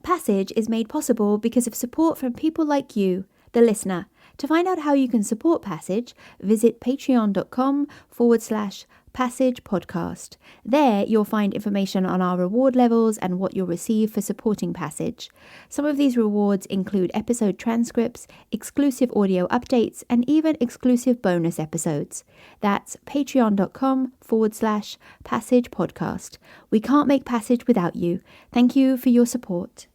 Passage is made possible because of support from people like you, the listener. To find out how you can support Passage, visit patreon.com/Passage Podcast. There you'll find information on our reward levels and what you'll receive for supporting Passage. Some of these rewards include episode transcripts, exclusive audio updates, and even exclusive bonus episodes. That's patreon.com/Passage Podcast. We can't make Passage without you. Thank you for your support.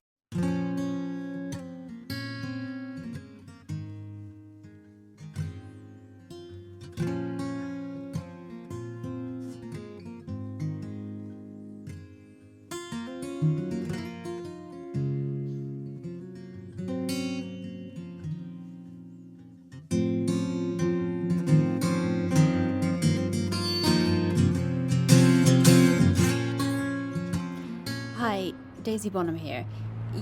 Hi, Daisy Bonham here.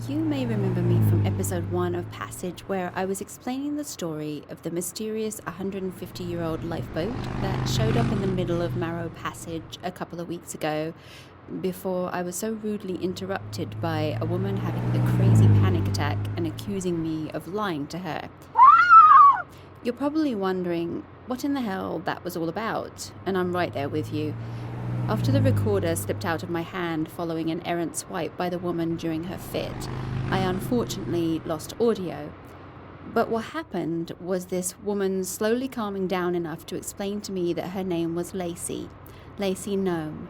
You may remember me from episode 1 of Passage, where I was explaining the story of the mysterious 150-year-old lifeboat that showed up in the middle of Marrow Passage a couple of weeks ago, before I was so rudely interrupted by a woman having a crazy panic attack and accusing me of lying to her. You're probably wondering what in the hell that was all about, and I'm right there with you. After the recorder slipped out of my hand following an errant swipe by the woman during her fit, I unfortunately lost audio. But what happened was this woman slowly calming down enough to explain to me that her name was Lacey Nome,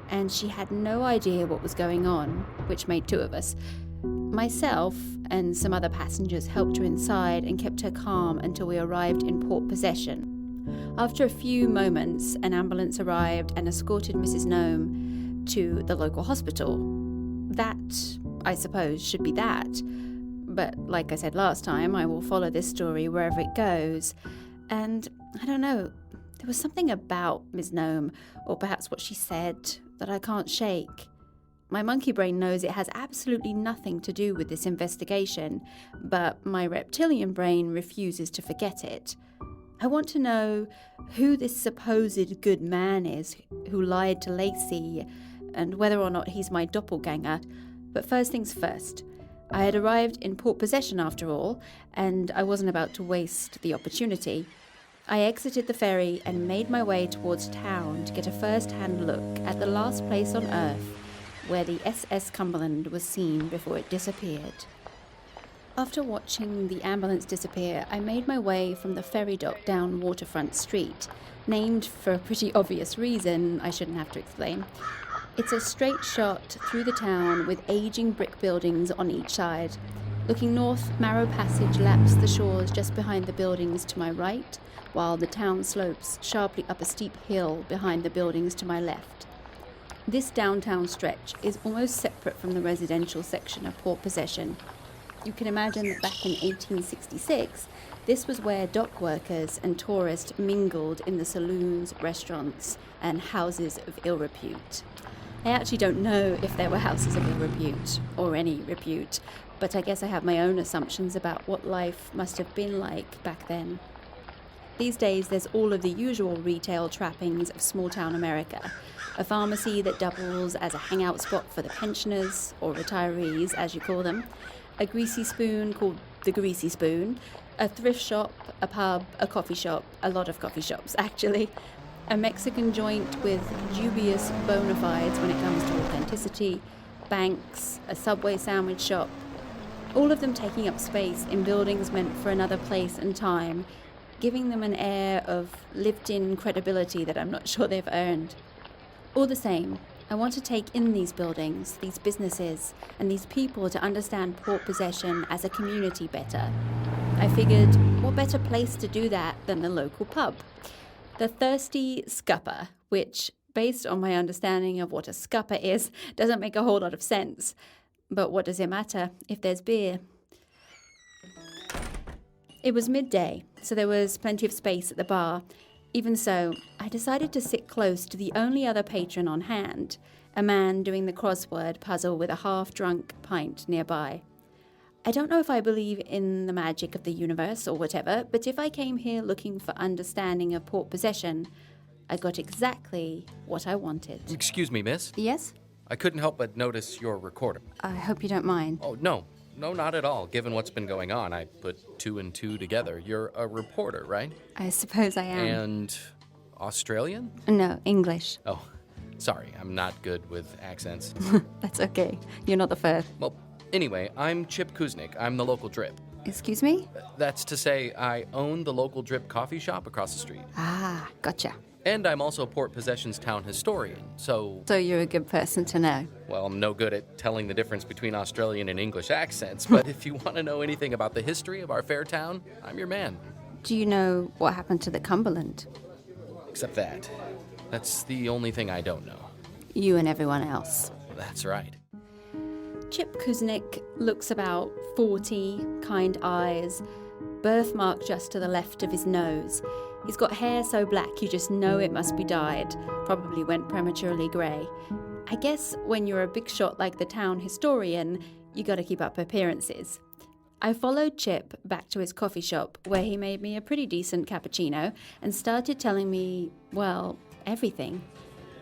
and she had no idea what was going on, which made 2 of us. Myself and some other passengers helped her inside and kept her calm until we arrived in Port Possession. After a few moments, an ambulance arrived and escorted Mrs. Nome to the local hospital. That, I suppose, should be that. But like I said last time, I will follow this story wherever it goes. And I don't know, there was something about Ms. Nome, or perhaps what she said, that I can't shake. My monkey brain knows it has absolutely nothing to do with this investigation, but my reptilian brain refuses to forget it. I want to know who this supposed good man is who lied to Lacey, and whether or not he's my doppelganger. But first things first. I had arrived in Port Possession after all, and I wasn't about to waste the opportunity. I exited the ferry and made my way towards town to get a first-hand look at the last place on Earth where the SS Cumberland was seen before it disappeared. After watching the ambulance disappear, I made my way from the ferry dock down Waterfront Street, named for a pretty obvious reason I shouldn't have to explain. It's a straight shot through the town with aging brick buildings on each side. Looking north, Marrow Passage laps the shores just behind the buildings to my right, while the town slopes sharply up a steep hill behind the buildings to my left. This downtown stretch is almost separate from the residential section of Port Possession. You can imagine that back in 1866, this was where dock workers and tourists mingled in the saloons, restaurants, and houses of ill repute. I actually don't know if there were houses of ill repute, or any repute, but I guess I have my own assumptions about what life must have been like back then. These days, there's all of the usual retail trappings of small-town America. A pharmacy that doubles as a hangout spot for the pensioners, or retirees, as you call them. A greasy spoon called the Greasy Spoon, a thrift shop, a pub, a coffee shop, a lot of coffee shops actually, a Mexican joint with dubious bona fides when it comes to authenticity, banks, a Subway sandwich shop, all of them taking up space in buildings meant for another place and time, giving them an air of lived-in credibility that I'm not sure they've earned. All the same, I want to take in these buildings, these businesses, and these people to understand Port Possession as a community better. I figured, what better place to do that than the local pub? The Thirsty Scupper, which, based on my understanding of what a scupper is, doesn't make a whole lot of sense. But what does it matter if there's beer? It was midday, so there was plenty of space at the bar. Even so, I decided to sit close to the only other patron on hand, a man doing the crossword puzzle with a half-drunk pint nearby. I don't know if I believe in the magic of the universe or whatever, but if I came here looking for understanding of Port Possession, I got exactly what I wanted. Excuse me, miss? Yes? I couldn't help but notice your recorder. I hope you don't mind. Oh, no, not at all. Given what's been going on, I put two and two together. You're a reporter, right? I suppose I am. And Australian? No, English. Oh, sorry, I'm not good with accents. That's okay. You're not the first. Well, anyway, I'm Chip Kuznick. I'm the local drip. Excuse me? That's to say, I own the local drip coffee shop across the street. Ah, gotcha. And I'm also Port Possession's town historian, so... So you're a good person to know. Well, I'm no good at telling the difference between Australian and English accents, but if you want to know anything about the history of our fair town, I'm your man. Do you know what happened to the Cumberland? Except that. That's the only thing I don't know. You and everyone else. That's right. Chip Kuznick looks about 40, kind eyes, birthmark just to the left of his nose. He's got hair so black you just know it must be dyed, probably went prematurely grey. I guess when you're a big shot like the town historian, you gotta keep up appearances. I followed Chip back to his coffee shop where he made me a pretty decent cappuccino and started telling me, well, everything.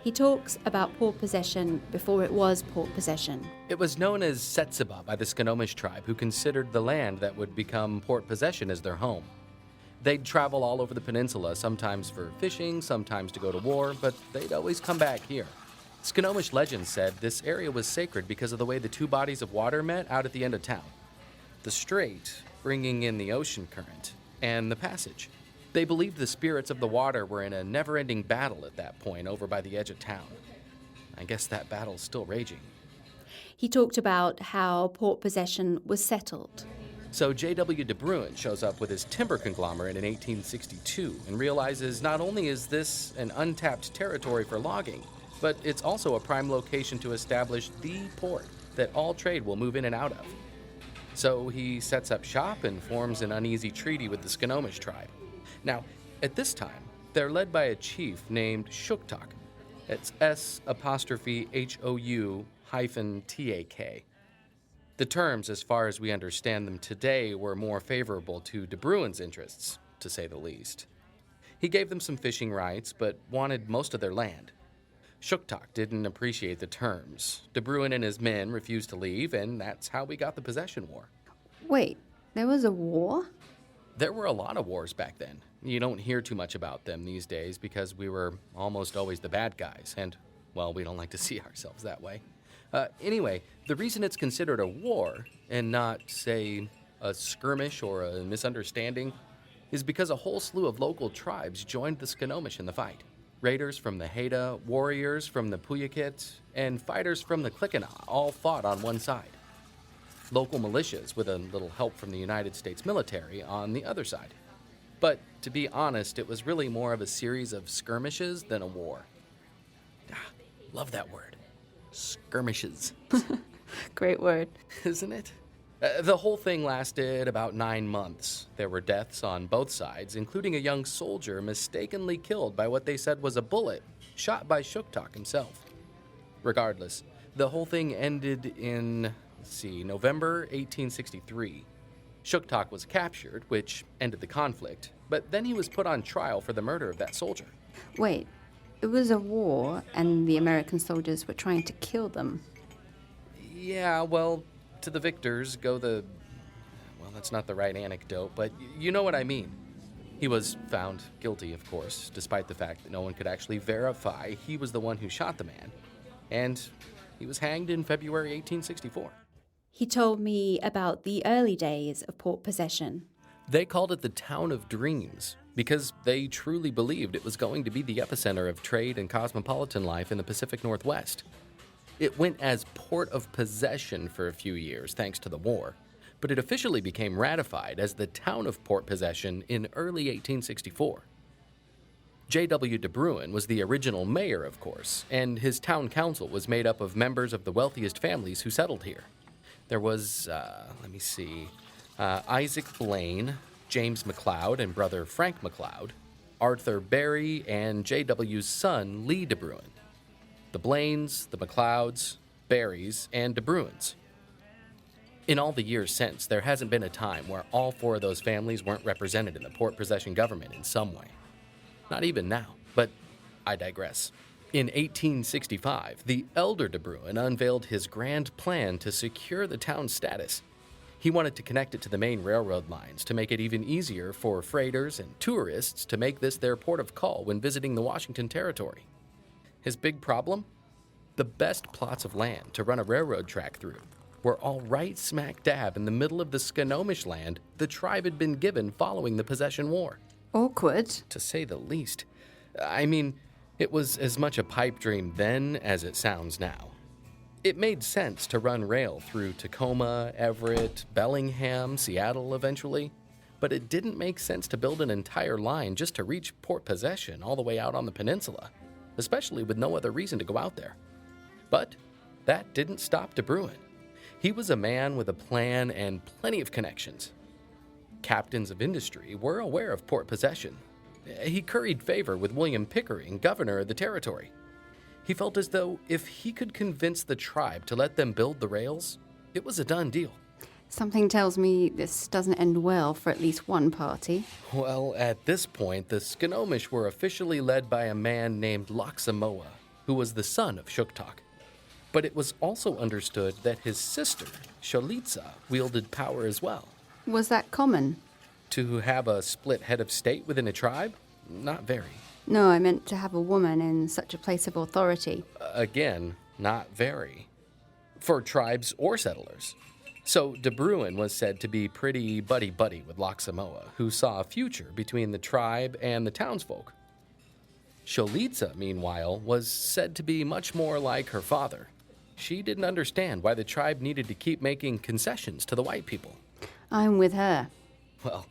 He talks about Port Possession before it was Port Possession. It was known as Setsuba by the Sconomish tribe, who considered the land that would become Port Possession as their home. They'd travel all over the peninsula, sometimes for fishing, sometimes to go to war, but they'd always come back here. Sconomish legends said this area was sacred because of the way the two bodies of water met out at the end of town. The strait, bringing in the ocean current, and the passage. They believed the spirits of the water were in a never-ending battle at that point over by the edge of town. I guess that battle's still raging. He talked about how Port Possession was settled. So J.W. de Bruin shows up with his timber conglomerate in 1862 and realizes not only is this an untapped territory for logging, but it's also a prime location to establish the port that all trade will move in and out of. So he sets up shop and forms an uneasy treaty with the Sconomish tribe. Now, at this time, they're led by a chief named Shuktak. It's S''HOU-TAK. The terms, as far as we understand them today, were more favorable to de Bruin's interests, to say the least. He gave them some fishing rights, but wanted most of their land. Shuktak didn't appreciate the terms. De Bruin and his men refused to leave, and that's how we got the Possession War. Wait, there was a war? There were a lot of wars back then. You don't hear too much about them these days because we were almost always the bad guys, and, well, we don't like to see ourselves that way. Anyway, the reason it's considered a war and not, say, a skirmish or a misunderstanding is because a whole slew of local tribes joined the Sconomish in the fight. Raiders from the Haida, warriors from the Puyallup, and fighters from the Klickitat all fought on one side. Local militias, with a little help from the United States military, on the other side. But, to be honest, it was really more of a series of skirmishes than a war. Love that word. Skirmishes. Great word. Isn't it? The whole thing lasted about 9 months. There were deaths on both sides, including a young soldier mistakenly killed by what they said was a bullet, shot by Shuktak himself. Regardless, the whole thing ended in, November 1863. Shuktak was captured, which ended the conflict, but then he was put on trial for the murder of that soldier. Wait, it was a war and the American soldiers were trying to kill them. Yeah, well, to the victors go the... Well, that's not the right anecdote, but you know what I mean. He was found guilty, of course, despite the fact that no one could actually verify he was the one who shot the man. And he was hanged in February 1864. He told me about the early days of Port Possession. They called it the Town of Dreams because they truly believed it was going to be the epicenter of trade and cosmopolitan life in the Pacific Northwest. It went as Port of Possession for a few years, thanks to the war, but it officially became ratified as the Town of Port Possession in early 1864. J.W. de Bruin was the original mayor, of course, and his town council was made up of members of the wealthiest families who settled here. There was, Isaac Blaine, James McLeod and brother Frank McLeod, Arthur Berry, and J.W.'s son, Lee de Bruin. The Blaines, the McLeods, Berrys, and de Bruins. In all the years since, there hasn't been a time where all four of those families weren't represented in the Port Possession government in some way. Not even now, but I digress. In 1865, the elder de Bruin unveiled his grand plan to secure the town's status. He wanted to connect it to the main railroad lines to make it even easier for freighters and tourists to make this their port of call when visiting the Washington Territory. His big problem? The best plots of land to run a railroad track through were all right smack dab in the middle of the Sconomish land the tribe had been given following the Possession War. Awkward. To say the least. I mean, it was as much a pipe dream then as it sounds now. It made sense to run rail through Tacoma, Everett, Bellingham, Seattle eventually, but it didn't make sense to build an entire line just to reach Port Possession all the way out on the peninsula, especially with no other reason to go out there. But that didn't stop de Bruin. He was a man with a plan and plenty of connections. Captains of industry were aware of Port Possession. He curried favor with William Pickering, governor of the territory. He felt as though if he could convince the tribe to let them build the rails, it was a done deal. Something tells me this doesn't end well for at least one party. Well, at this point, the Sconomish were officially led by a man named Loxamoa, who was the son of Shuktok. But it was also understood that his sister, Shalitza, wielded power as well. Was that common? To have a split head of state within a tribe? Not very. No, I meant to have a woman in such a place of authority. Again, not very. For tribes or settlers. So de Bruin was said to be pretty buddy-buddy with Loxamoa, who saw a future between the tribe and the townsfolk. Shalitza, meanwhile, was said to be much more like her father. She didn't understand why the tribe needed to keep making concessions to the white people. I'm with her. Well,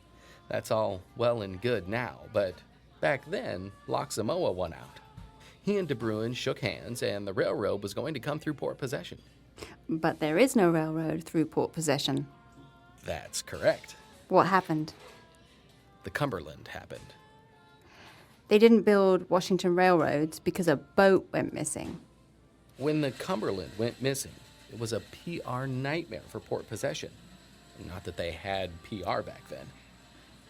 that's all well and good now, but back then, Loxamoa won out. He and de Bruin shook hands, and the railroad was going to come through Port Possession. But there is no railroad through Port Possession. That's correct. What happened? The Cumberland happened. They didn't build Washington railroads because a boat went missing. When the Cumberland went missing, it was a PR nightmare for Port Possession. Not that they had PR back then.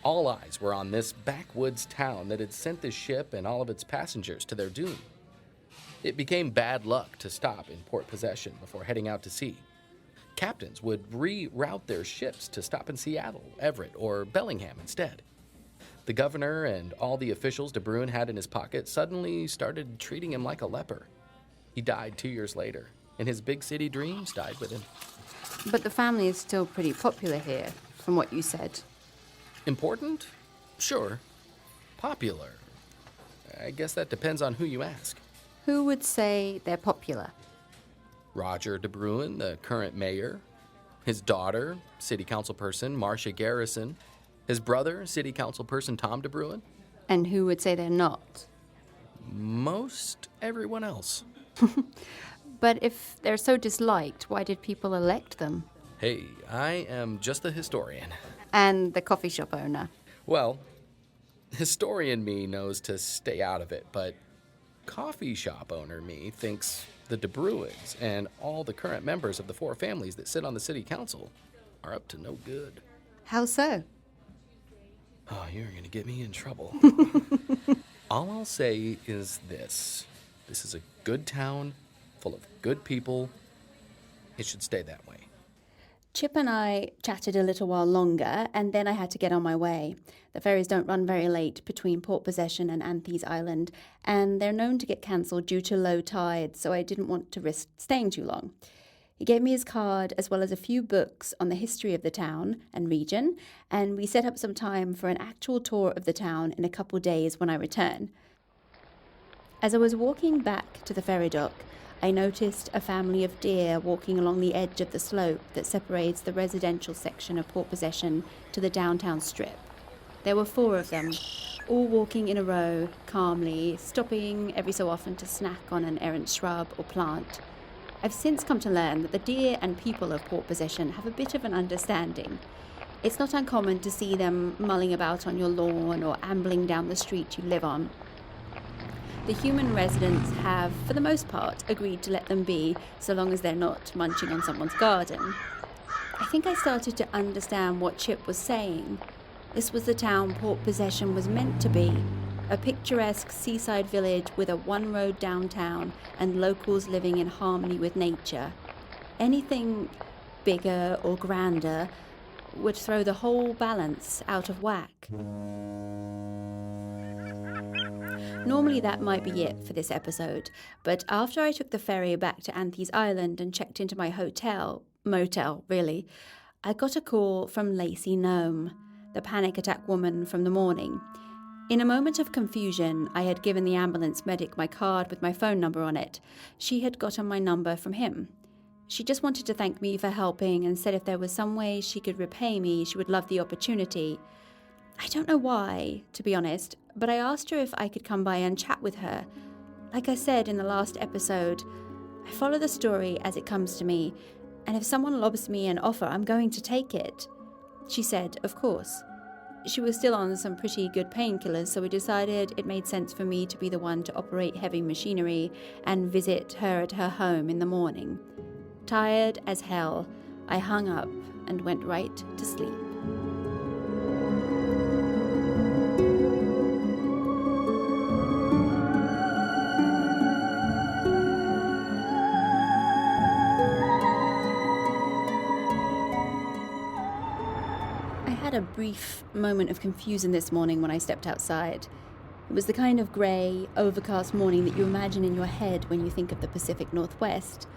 All eyes were on this backwoods town that had sent the ship and all of its passengers to their doom. It became bad luck to stop in Port Possession before heading out to sea. Captains would reroute their ships to stop in Seattle, Everett, or Bellingham instead. The governor and all the officials de Bruin had in his pocket suddenly started treating him like a leper. He died 2 years later, and his big city dreams died with him. But the family is still pretty popular here, from what you said. Important? Sure. Popular? I guess that depends on who you ask. Who would say they're popular? Roger de Bruin, the current mayor. His daughter, city councilperson Marcia Garrison. His brother, city councilperson Tom de Bruin. And who would say they're not? Most everyone else. But if they're so disliked, why did people elect them? Hey, I am just the historian. And the coffee shop owner. Well, historian me knows to stay out of it, but coffee shop owner me thinks the de Bruins and all the current members of the four families that sit on the city council are up to no good. How so? Oh, you're going to get me in trouble. All I'll say is this. This is a good town, full of good people. It should stay that way. Chip and I chatted a little while longer, and then I had to get on my way. The ferries don't run very late between Port Possession and Anthees Island, and they're known to get cancelled due to low tide, so I didn't want to risk staying too long. He gave me his card as well as a few books on the history of the town and region, and we set up some time for an actual tour of the town in a couple days when I return. As I was walking back to the ferry dock, I noticed a family of deer walking along the edge of the slope that separates the residential section of Port Possession to the downtown strip. There were 4 of them, all walking in a row, calmly, stopping every so often to snack on an errant shrub or plant. I've since come to learn that the deer and people of Port Possession have a bit of an understanding. It's not uncommon to see them mulling about on your lawn or ambling down the street you live on. The human residents have, for the most part, agreed to let them be, so long as they're not munching on someone's garden. I think I started to understand what Chip was saying. This was the town Port Possession was meant to be, a picturesque seaside village with a one-road downtown and locals living in harmony with nature. Anything bigger or grander would throw the whole balance out of whack. Normally that might be it for this episode, but after I took the ferry back to Anthe's Island and checked into my motel, really, I got a call from Lacey Nome, the panic attack woman from the morning. In a moment of confusion, I had given the ambulance medic my card with my phone number on it. She had gotten my number from him. She just wanted to thank me for helping and said if there was some way she could repay me, she would love the opportunity. I don't know why, to be honest, but I asked her if I could come by and chat with her. Like I said in the last episode, I follow the story as it comes to me, and if someone lobs me an offer, I'm going to take it. She said, of course. She was still on some pretty good painkillers, so we decided it made sense for me to be the one to operate heavy machinery and visit her at her home in the morning. Tired as hell, I hung up and went right to sleep. I had a brief moment of confusion this morning when I stepped outside. It was the kind of grey, overcast morning that you imagine in your head when you think of the Pacific Northwest,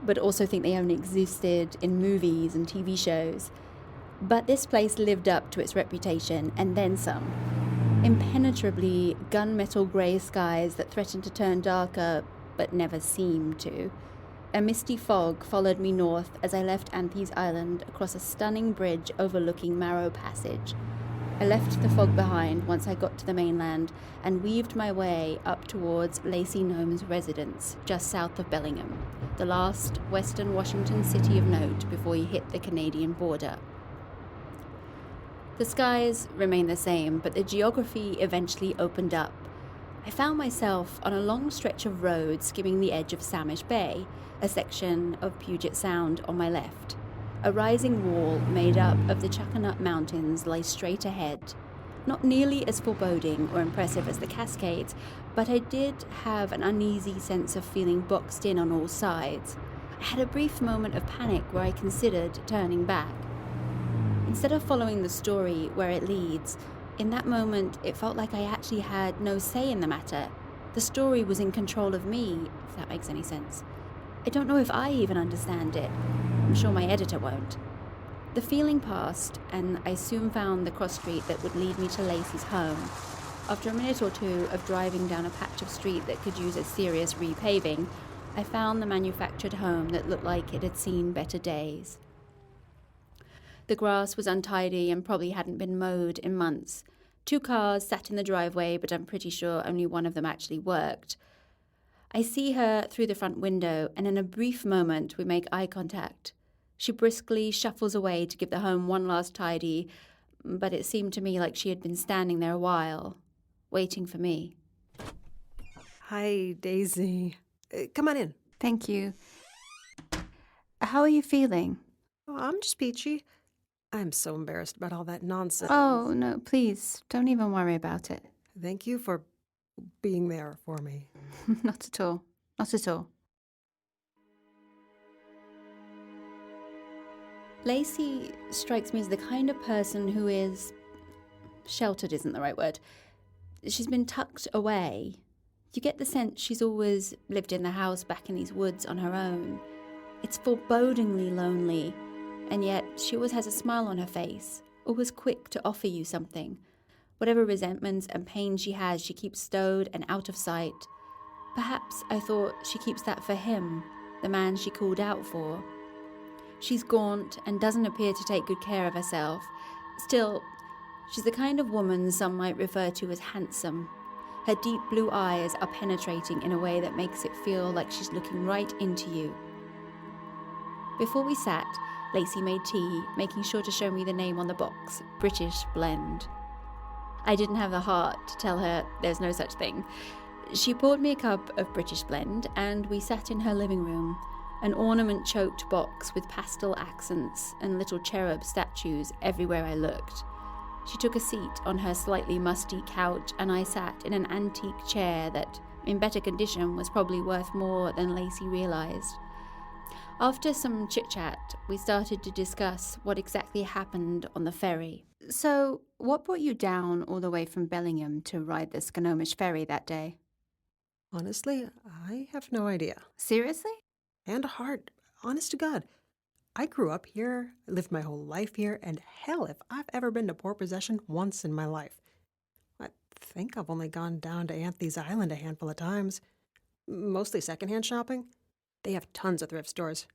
but also think they only existed in movies and TV shows. But this place lived up to its reputation, and then some. Impenetrably gunmetal grey skies that threatened to turn darker, but never seemed to. A misty fog followed me north as I left Anthe's Island across a stunning bridge overlooking Marrow Passage. I left the fog behind once I got to the mainland and weaved my way up towards Lacey Nome's residence just south of Bellingham, the last western Washington city of note before you hit the Canadian border. The skies remained the same, but the geography eventually opened up. I found myself on a long stretch of road skimming the edge of Samish Bay, a section of Puget Sound on my left. A rising wall made up of the Chuckanut Mountains lay straight ahead. Not nearly as foreboding or impressive as the Cascades, but I did have an uneasy sense of feeling boxed in on all sides. I had a brief moment of panic where I considered turning back. Instead of following the story where it leads, in that moment it felt like I actually had no say in the matter. The story was in control of me, if that makes any sense. I don't know if I even understand it. I'm sure my editor won't. The feeling passed, and I soon found the cross street that would lead me to Lacey's home. After a minute or two of driving down a patch of street that could use a serious repaving, I found the manufactured home that looked like it had seen better days. The grass was untidy and probably hadn't been mowed in months. 2 cars sat in the driveway, but I'm pretty sure only one of them actually worked. I see her through the front window, and in a brief moment we make eye contact. She briskly shuffles away to give the home one last tidy, but it seemed to me like she had been standing there a while, waiting for me. Hi, Daisy. Come on in. Thank you. How are you feeling? Oh, I'm just peachy. I'm so embarrassed about all that nonsense. Oh, no, please, don't even worry about it. Thank you for being there for me. Not at all. Not at all. Lacey strikes me as the kind of person who is... sheltered isn't the right word. She's been tucked away. You get the sense she's always lived in the house back in these woods on her own. It's forebodingly lonely, and yet she always has a smile on her face, always quick to offer you something. Whatever resentments and pain she has, she keeps stowed and out of sight. Perhaps, I thought, she keeps that for him, the man she called out for. She's gaunt and doesn't appear to take good care of herself. Still, she's the kind of woman some might refer to as handsome. Her deep blue eyes are penetrating in a way that makes it feel like she's looking right into you. Before we sat, Lacey made tea, making sure to show me the name on the box, British Blend. I didn't have the heart to tell her there's no such thing. She poured me a cup of British Blend, and we sat in her living room, an ornament-choked box with pastel accents and little cherub statues everywhere I looked. She took a seat on her slightly musty couch, and I sat in an antique chair that, in better condition, was probably worth more than Lacey realized. After some chit-chat, we started to discuss what exactly happened on the ferry. So, what brought you down all the way from Bellingham to ride the Sconomish ferry that day? Honestly, I have no idea. Seriously? And a heart, honest to God. I grew up here, lived my whole life here, and hell, if I've ever been to Port Possession once in my life. I think I've only gone down to Anthony's Island a handful of times. Mostly secondhand shopping. They have tons of thrift stores.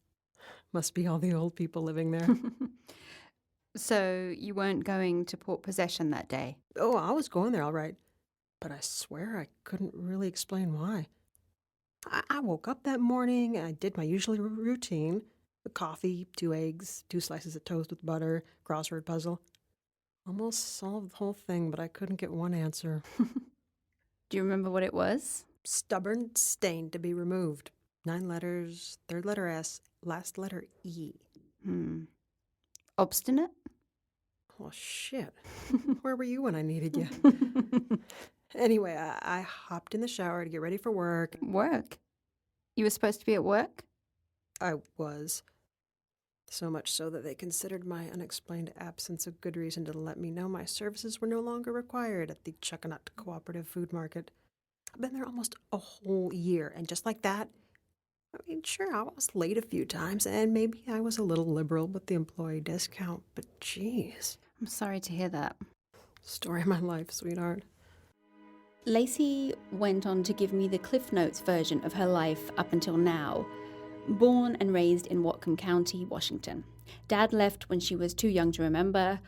Must be all the old people living there. So, you weren't going to Port Possession that day? Oh, I was going there all right. But I swear I couldn't really explain why. I woke up that morning, I did my usual routine. Coffee, 2 eggs, 2 slices of toast with butter, crossword puzzle. Almost solved the whole thing, but I couldn't get one answer. Do you remember what it was? Stubborn stain to be removed. 9 letters, third letter S, last letter E. Obstinate? Oh, shit. Where were you when I needed you? Anyway, I hopped in the shower to get ready for work. Work? You were supposed to be at work? I was. So much so that they considered my unexplained absence a good reason to let me know my services were no longer required at the Chuckanut Cooperative Food Market. I've been there almost a whole year, and just like that, I mean, sure, I was late a few times, and maybe I was a little liberal with the employee discount, but geez. I'm sorry to hear that. Story of my life, sweetheart. Lacey went on to give me the Cliff Notes version of her life up until now. Born and raised in Whatcom County, Washington. Dad left when she was too young to remember.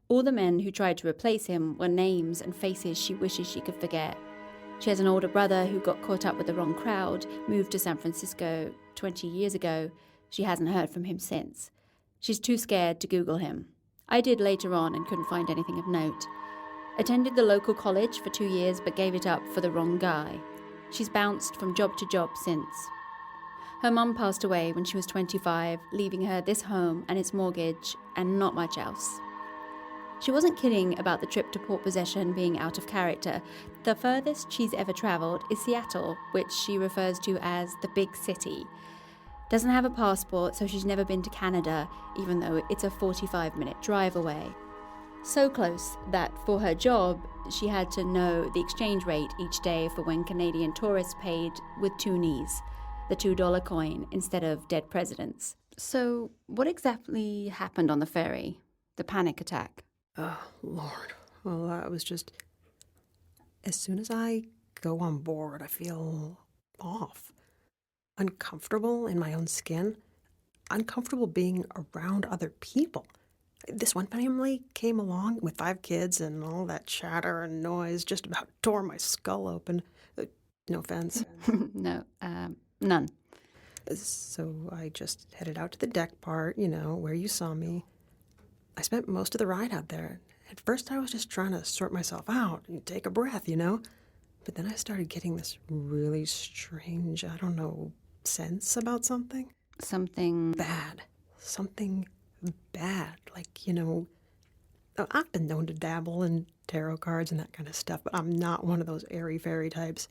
All the men who tried to replace him were names and faces she wishes she could forget. She has an older brother who got caught up with the wrong crowd, moved to San Francisco 20 years ago. She hasn't heard from him since. She's too scared to Google him. I did later on and couldn't find anything of note. Attended the local college for 2 years but gave it up for the wrong guy. She's bounced from job to job since. Her mum passed away when she was 25, leaving her this home and its mortgage and not much else. She wasn't kidding about the trip to Port Possession being out of character. The furthest she's ever travelled is Seattle, which she refers to as the big city. Doesn't have a passport, so she's never been to Canada, even though it's a 45-minute drive away. So close that for her job, she had to know the exchange rate each day for when Canadian tourists paid with 2 knees, the $2 coin instead of dead presidents. So what exactly happened on the ferry? The panic attack? Oh, Lord. Well, that was just... As soon as I go on board, I feel off. Uncomfortable in my own skin. Uncomfortable being around other people. This one family came along with 5 kids, and all that chatter and noise just about tore my skull open. No offense. No, none. So I just headed out to the deck part, where you saw me. I spent most of the ride out there. At first I was just trying to sort myself out and take a breath, But then I started getting this really strange, sense about something. Something Bad. Something bad. I've been known to dabble in tarot cards and that kind of stuff, but I'm not one of those airy-fairy types.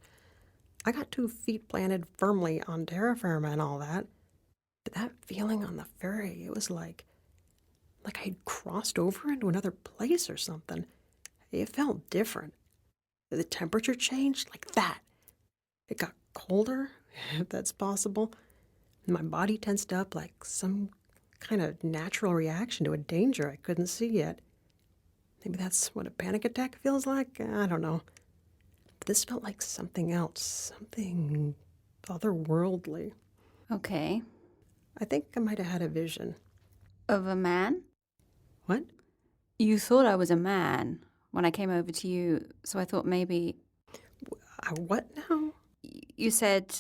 I got 2 feet planted firmly on terra firma and all that. But that feeling on the ferry, it was like I'd crossed over into another place or something. It felt different. The temperature changed like that. It got colder, if that's possible. My body tensed up like some kind of natural reaction to a danger I couldn't see yet. Maybe that's what a panic attack feels like? I don't know. But this felt like something else, something otherworldly. Okay. I think I might have had a vision. Of a man? What? You thought I was a man when I came over to you, so I thought maybe... What now? You said,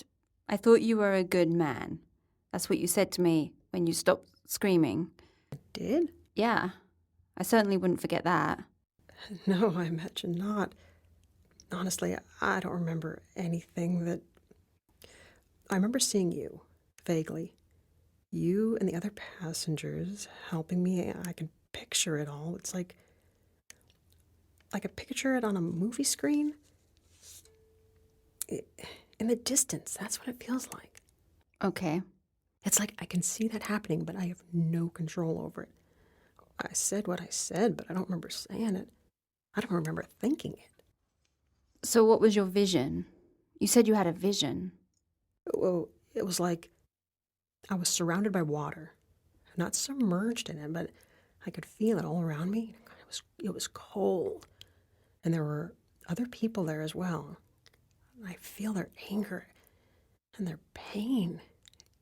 I thought you were a good man. That's what you said to me when you stopped screaming. I did? Yeah. I certainly wouldn't forget that. No, I imagine not. Honestly, I don't remember anything that... I remember seeing you, vaguely. You and the other passengers helping me. I can picture it all. It's like like I picture it on a movie screen. In the distance, that's what it feels like. Okay. It's like I can see that happening, but I have no control over it. I said what I said, but I don't remember saying it. I don't remember thinking it. So what was your vision? You said you had a vision. Well, it was like I was surrounded by water. Not submerged in it, but I could feel it all around me. It was cold. And there were other people there as well. I feel their anger and their pain.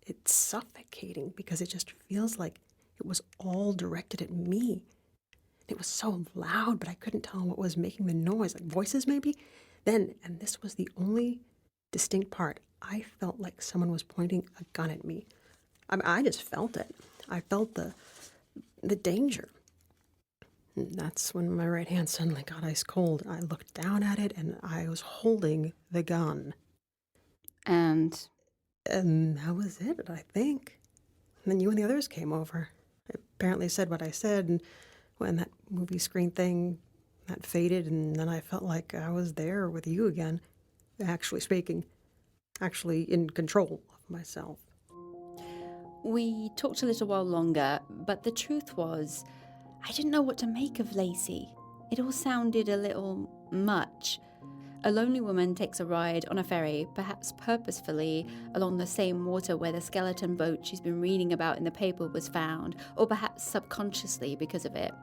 It's suffocating because it just feels like it was all directed at me. It was so loud, but I couldn't tell what was making the noise, like voices maybe. Then, and this was the only distinct part, I felt like someone was pointing a gun at me. I just felt it. I felt the danger. And that's when my right hand suddenly got ice cold. I looked down at it, and I was holding the gun. And that was it, I think. And then you and the others came over. I apparently said what I said, and when that movie screen thing, that faded, and then I felt like I was there with you again, actually speaking, actually in control of myself. we talked a little while longer, but the truth was, I didn't know what to make of Lacey. It all sounded a little much. A lonely woman takes a ride on a ferry, perhaps purposefully, along the same water where the skeleton boat she's been reading about in the paper was found, or perhaps subconsciously because of it.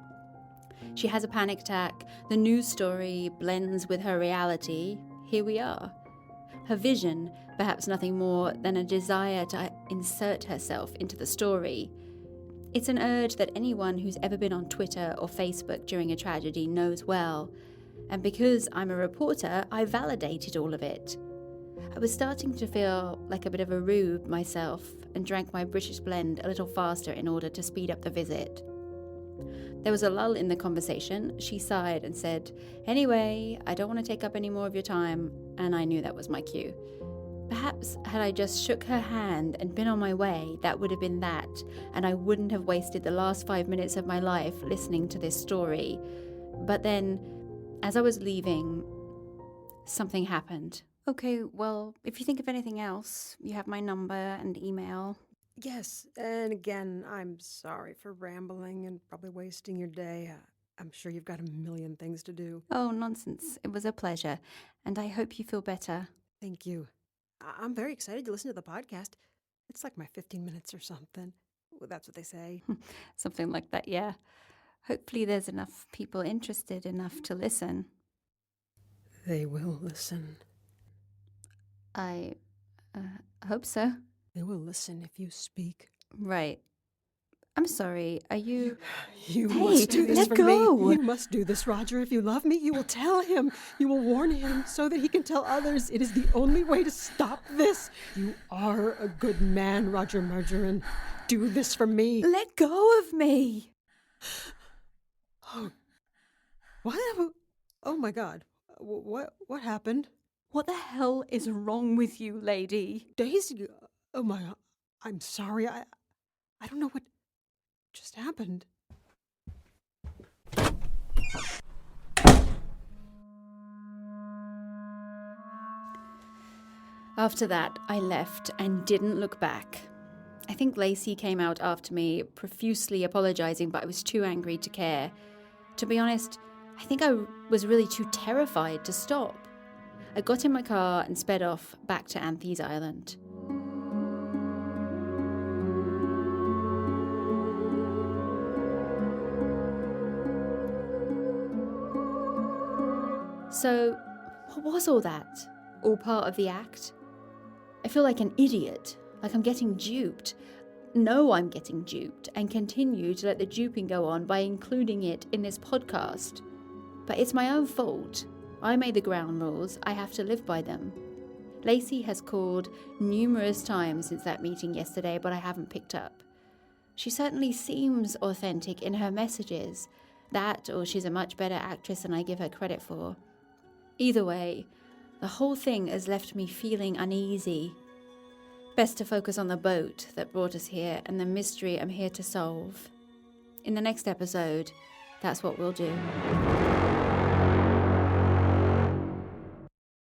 She has a panic attack, the news story blends with her reality, here we are. Her vision, perhaps nothing more than a desire to insert herself into the story. It's an urge that anyone who's ever been on Twitter or Facebook during a tragedy knows well. And because I'm a reporter, I validated all of it. I was starting to feel like a bit of a rube myself and drank my British blend a little faster in order to speed up the visit. There was a lull in the conversation. She sighed and said, "Anyway, I don't want to take up any more of your time," and I knew that was my cue. Perhaps had I just shook her hand and been on my way, that would have been that, and I wouldn't have wasted the last 5 minutes of my life listening to this story. But then, as I was leaving, something happened. Okay, well, if you think of anything else, you have my number and email. Yes, and again, I'm sorry for rambling and probably wasting your day. I'm sure you've got a million things to do. Oh, nonsense. It was a pleasure, and I hope you feel better. Thank you. I'm very excited to listen to the podcast. It's like my 15 minutes or something. Well, that's what they say. Something like that, yeah. Hopefully there's enough people interested enough to listen. They will listen. I hope so. They will listen if you speak. Right. I'm sorry. Are you... You Hey, must do this let for go. me. You must do this, Roger. If you love me, you will tell him. You will warn him so that he can tell others. It is the only way to stop this. You are a good man, Roger Margarine. Do this for me. Let go of me! Oh, what? Oh my God. What happened? What the hell is wrong with you, lady? Daisy. Oh my. I'm sorry. I don't know what just happened. After that, I left and didn't look back. I think Lacey came out after me, profusely apologizing, but I was too angry to care. To be honest, I think I was really too terrified to stop. I got in my car and sped off back to Anthe's Island. So, what was all that? All part of the act? I feel like an idiot, like I'm getting duped. No, I'm getting duped, and continue to let the duping go on by including it in this podcast. But it's my own fault. I made the ground rules, I have to live by them. Lacey has called numerous times since that meeting yesterday, but I haven't picked up. She certainly seems authentic in her messages. That, or she's a much better actress than I give her credit for. Either way, the whole thing has left me feeling uneasy. Best to focus on the boat that brought us here and the mystery I'm here to solve. In the next episode, that's what we'll do.